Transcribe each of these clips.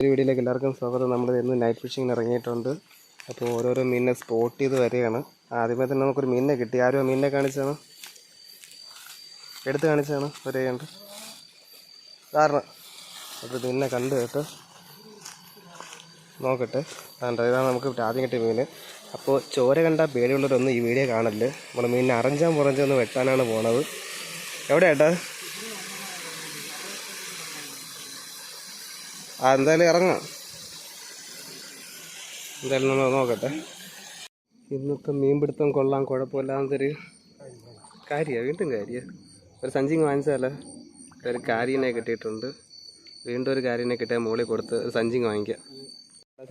ഒരു വീഡിയോയിലേക്ക് എല്ലാവർക്കും സ്വാഗതം. നമ്മൾ ഇന്ന് നൈറ്റ് ഫിഷിങ്ങിന് ഇറങ്ങിയിട്ടുണ്ട്. അപ്പോൾ ഓരോരോ മീനിനെ സ്പോട്ട് ചെയ്ത് വരികയാണ്. ആദ്യമേ തന്നെ നമുക്കൊരു മീനിനെ കിട്ടി. ആരും മീനിനെ കാണിച്ചാണ്, എടുത്ത് കാണിച്ചാണ് വരികയുണ്ട് കാരണം. അപ്പോൾ മീനിനെ കണ്ടു കേട്ടോ, നോക്കട്ടെ. ഇതാണ് നമുക്ക് ആദ്യം കിട്ടിയ മീൻ. അപ്പോൾ ചോര കണ്ടാൽ പേടിയുള്ളവരൊന്നും ഈ വീഡിയോ കാണല്ലേ. നമ്മൾ മീനിനെ അറഞ്ചാൻ വെട്ടാനാണ് പോണത്. എവിടെ ഏട്ടാ? എന്തായാലും ഇറങ്ങാം. എന്തായാലും നമ്മൾ നോക്കട്ടെ. ഇന്നത്തെ മീൻപിടുത്തം കൊള്ളാം, കുഴപ്പമില്ലാത്തൊരു കാര്യമാണ്. വീണ്ടും കാര്യമാണ്. ഒരു സഞ്ചിങ് വാങ്ങിച്ചാലോ. ഒരു കാരീനെ കിട്ടിയിട്ടുണ്ട്. വീണ്ടും ഒരു കാരീനെ കിട്ടിയാൽ മുകളിൽ കൊടുത്ത് ഒരു സഞ്ചിങ് വാങ്ങിക്കാം.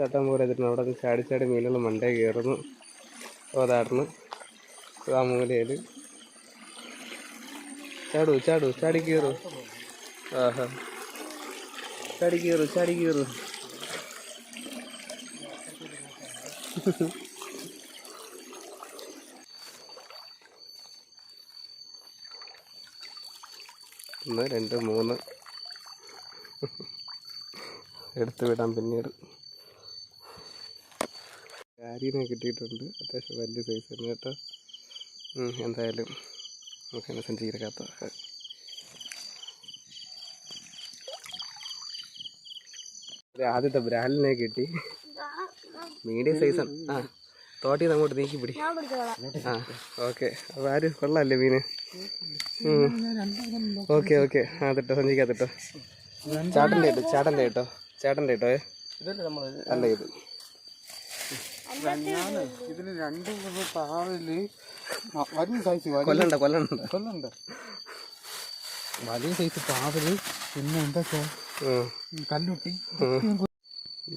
ചട്ടം പോലെ എത്തിയിട്ടുണ്ട്. അവിടെ ചാടി ചാടി മീനുകൾ മണ്ടേ കയറുന്നു, ഓതാടുന്നു. ആ മൂലയിൽ ചാടി കയറൂ. ആഹാ, ചാടി കയറൂ. ഒന്ന് രണ്ട് മൂന്ന് എടുത്തു വിടാം പിന്നീട്. കാരീനെ കിട്ടിയിട്ടുണ്ട്. അത്യാവശ്യം വലിയ സൈസ് തന്നെ കേട്ടോ. എന്തായാലും നമുക്ക് സഞ്ചരിക്കാത്ത ആദ്യത്തെ ബ്രാലിനെ കിട്ടി. മീഡിയം സൈസാണ്. ആ, തോട്ടിൽ നിന്ന് അങ്ങോട്ട് നീക്കി പിടി. ആ, ഓക്കെ. അപ്പോൾ ആര് കൊള്ളാമല്ലേ മീന്? ഓക്കെ. ആ, തിട്ടോ, സഞ്ചിക്കാത്തിട്ടോ. ചേട്ടൻ്റെ കേട്ടോ. അല്ല, ഇത് ഇതിന് രണ്ട് പാവല് വലിയ സൈസ് കൊല്ലണ്ട വലിയ സൈസ് പാവല്. പിന്നെ എന്തൊക്കെ കല്ലുട്ടി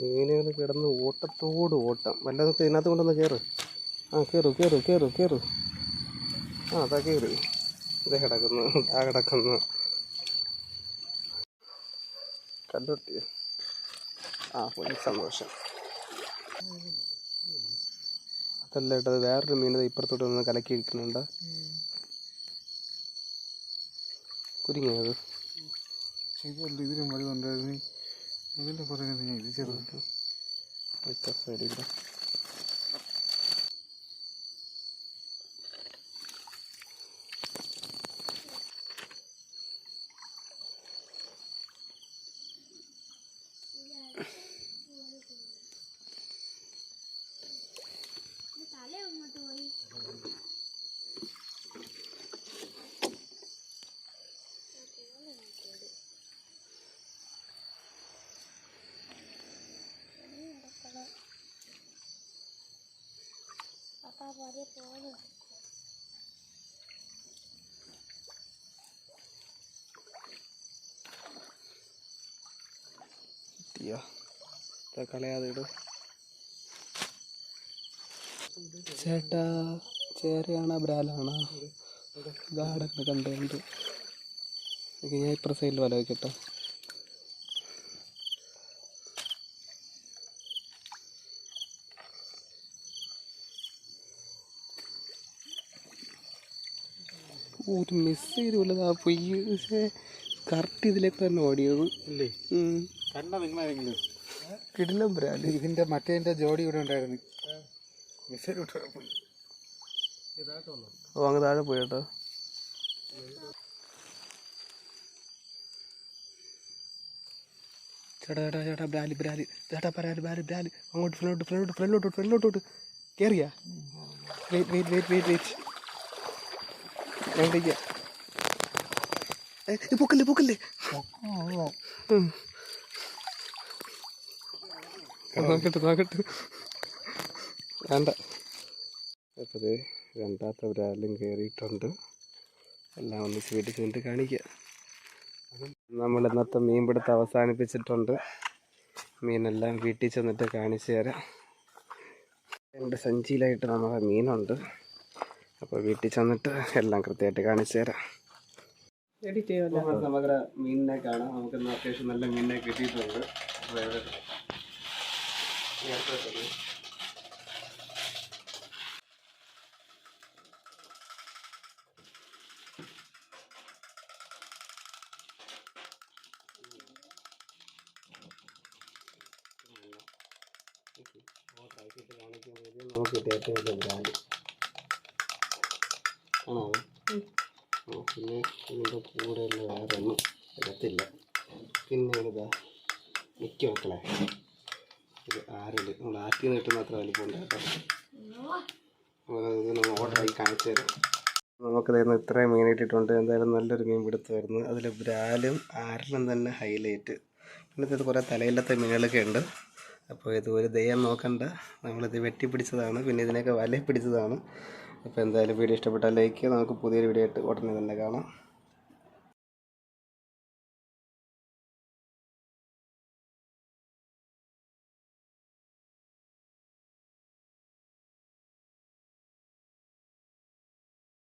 മീനുകൾ കിടന്ന് ഓട്ടം. വല്ലതൊക്കെ ഇതിനകത്ത് കൊണ്ടൊന്ന് കയറ്. ആ, കയറു. ആ, അതാ കയറി. ഇതേ കിടക്കുന്നു. കല്ലുട്ടി. ആ, പോയി. സന്തോഷം. അതല്ല കേട്ടോ, വേറൊരു മീൻ ഇപ്പുറത്തോട്ട് ഒന്ന് കലക്കി ഇരിക്കുന്നുണ്ട്. കുരുങ്ങിയത് ഇതിലും വലുതുണ്ടായിരുന്നു. ഇതിൻ്റെ കുറേ ഇത് ചെറുത്. സൈഡില്ല. കളയാതെ ഇടും ചേട്ടാ. ചേരയാണോ ബ്രാലാണോ? ഗാർഡൊക്കെ കണ്ടുകൊണ്ട് ഞാൻ ഇപ്പുറ സൈഡിൽ വല വയ്ക്കട്ടോ. ഒരു മിസ് ചെയ്ത് വല്ലതാ പൊയ്യ്. പക്ഷേ കറക്റ്റ് ഇതിലേക്ക് തന്നെ ഓടിയത് അല്ലേ? കണ്ട നിങ്ങളാരെങ്കിലും കിടിലം ബ്രാല്. ഇതിൻ്റെ മറ്റേ ജോഡി ഇവിടെ ഉണ്ടായിരുന്നു. ഓ, അങ്ങ് താഴെ പോയി കേട്ടോ. ചേട്ടാ ബ്രാല് ചേട്ടാ, അങ്ങോട്ട് ഫ്രണ്ടിലോട്ട് കയറിയാ. വെയിറ്റ് ഞാൻ പൊക്കല്ലേ. നോക്കട്ടെ വേണ്ട. അപ്പോൾ രണ്ടാമത്തെ ബ്രാലും കയറിയിട്ടുണ്ട്. എല്ലാം ഒന്നിച്ച് വീട്ടിൽ ചെന്നിട്ട് കാണിക്കുക. നമ്മൾ ഇന്നത്തെ മീൻപിടുത്തം അവസാനിപ്പിച്ചിട്ടുണ്ട്. മീനെല്ലാം വീട്ടിൽ ചെന്നിട്ട് കാണിച്ചു തരാം. എൻ്റെ സഞ്ചിയിലായിട്ട് നമ്മളെ മീനുണ്ട്. അപ്പോൾ വീട്ടിൽ ചെന്നിട്ട് എല്ലാം കൃത്യമായിട്ട് കാണിച്ചു തരാം. എഡിറ്റ് ചെയ്യുമല്ലോ. നമുക്ക് മീനിനെ കാണാം. നമുക്ക് അത്യാവശ്യം നല്ല മീനിനെ കിട്ടിയിട്ടുണ്ട്. അപ്പോൾ നോക്കിയിട്ട് ഏറ്റവും വലിയ ബ്രാൻഡ് ആണോ? പിന്നെ ഇതിൻ്റെ കൂടെയുള്ള വേറെ ഒന്നും എടുത്തില്ല. പിന്നെ ഇതാ മിക്ക മക്കളെ ഇത് ആരല് നമ്മൾ ആറ്റി നിന്ന് കിട്ടുന്ന അത്ര വലിപ്പമുണ്ട് കേട്ടോ. ഇത് നമ്മൾ ഓർഡറായി കാണിച്ചു തരാം. നമുക്കിതായിരുന്നു ഇത്രയും മീൻ ഇട്ടിട്ടുണ്ട്. എന്തായാലും നല്ലൊരു മീൻ പിടുത്തമായിരുന്നു. അതിൽ ബ്രാലും ആരലും തന്നെ ഹൈലൈറ്റ്. പിന്നെ ഇത് കുറേ തലയില്ലാത്ത മീനുകളൊക്കെ ഉണ്ട്. അപ്പോൾ ഇത് ഒരു ദയം നോക്കണ്ട, നമ്മളിത് വെട്ടിപ്പിടിച്ചതാണ്. പിന്നെ ഇതിനൊക്കെ വല പിടിച്ചതാണ്. അപ്പോൾ എന്തായാലും വീഡിയോ ഇഷ്ടപ്പെട്ടാൽ ലൈക്ക് ചെയ്യുക. നമുക്ക് പുതിയൊരു വീഡിയോ ആയിട്ട് ഉടനെ തന്നെ കാണാം.